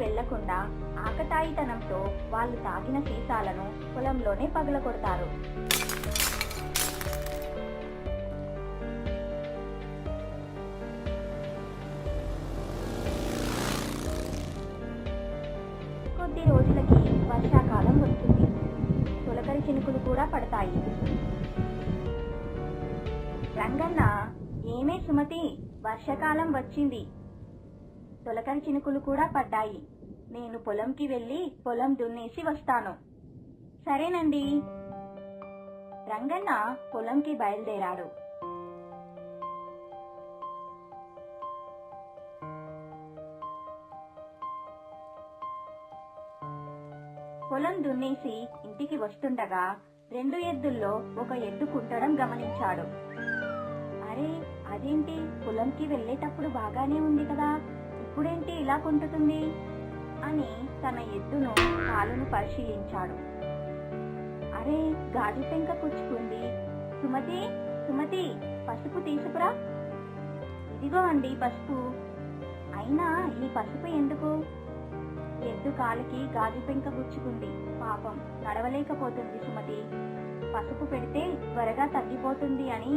వెళ్లకుండా ఆకతాయితనంతో వాళ్ళు తాగిన సీసాలను పొలంలోనే పగలగొడతారు. కొద్ది రోజులకి వర్షాకాలం వస్తుంది. తొలకరి చినుకులు కూడా పడతాయి. రంగన్న, ఏమే సుమతి, వర్షాకాలం వచ్చింది, తొలకరి చినుకులు కూడా పడ్డాయి. నేను పొలంకి వెళ్ళి పొలం దున్నేసి వస్తాను. సరేనండి. రంగన్న పొలంకి బయలుదేరాడు. పొలం దున్నేసి ఇంటికి వస్తుండగా 2 ఎద్దుల్లో ఒక ఎద్దు కుంటడం గమనించాడు. అరే, అదేంటి, పొలంకి వెళ్లేటప్పుడు బాగానే ఉంది కదా, ఇప్పుడేంటి ఇలా కుంటుతుంది అని తన ఎద్దును కాలును పరిశీలించాడు. అరే, గాజు పెంక కుచ్చుకుంది. సుమతి, సుమతి, పసుపు తీసుకురా. ఇదిగో అండి పసుపు. అయినా ఈ పసుపు ఎందుకు? ఎద్దు కాలికి గాజు పెంక గుచ్చుకుంది. పాపం, నడవలేకపోతుంది సుమతి. పసుపు పెడితే త్వరగా తగ్గిపోతుంది అని